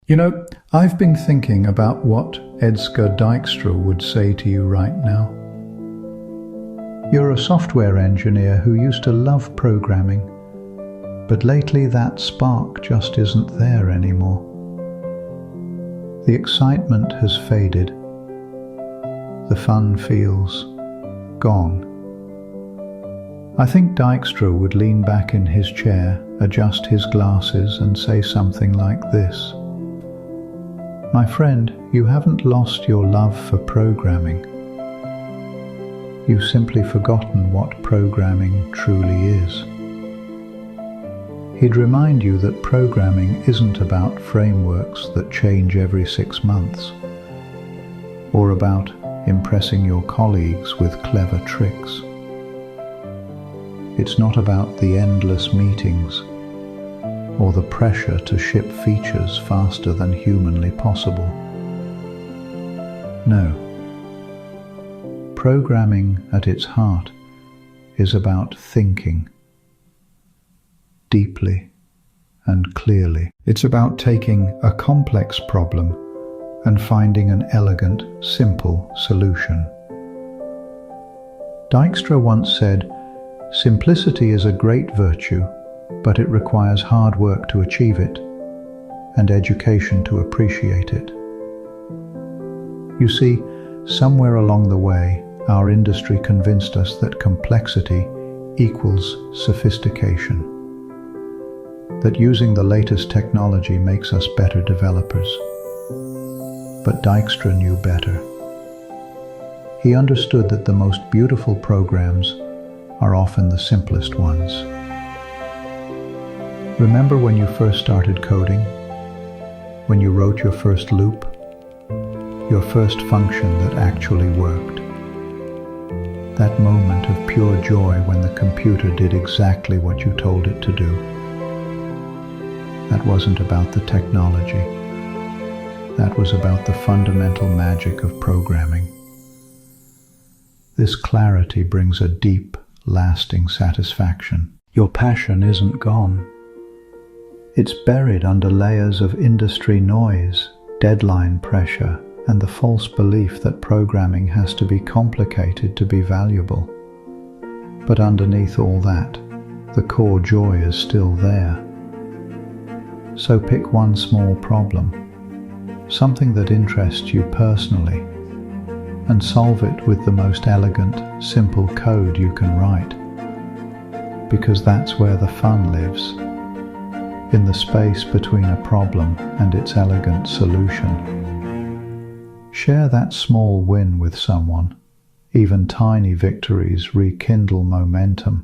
I've been thinking about what Dijkstra would say to you right now. You're a software engineer who used to love programming, but lately that spark just isn't there anymore. The excitement has faded. The fun feels gone. I think Dijkstra would lean back in his chair, adjust his glasses, and say something like this. My friend, you haven't lost your love for programming. You've simply forgotten what programming truly is. He'd remind you that programming isn't about frameworks that change every 6 months, or about impressing your colleagues with clever tricks. It's not about the endless meetings or the pressure to ship features faster than humanly possible. No. Programming at its heart is about thinking deeply and clearly. It's about taking a complex problem and finding an elegant, simple solution. Dijkstra once said, "Simplicity is a great virtue, but it requires hard work to achieve it, and education to appreciate it." You see, somewhere along the way, our industry convinced us that complexity equals sophistication, that using the latest technology makes us better developers. But Dijkstra knew better. He understood that the most beautiful programs are often the simplest ones. Remember when you first started coding? When you wrote your first loop? Your first function that actually worked? That moment of pure joy when the computer did exactly what you told it to do. That wasn't about the technology. That was about the fundamental magic of programming. This clarity brings a deep, lasting satisfaction. Your passion isn't gone. It's buried under layers of industry noise, deadline pressure, and the false belief that programming has to be complicated to be valuable. But underneath all that, the core joy is still there. So pick one small problem, something that interests you personally, and solve it with the most elegant, simple code you can write. Because that's where the fun lives, in the space between a problem and its elegant solution. Share that small win with someone. Even tiny victories rekindle momentum.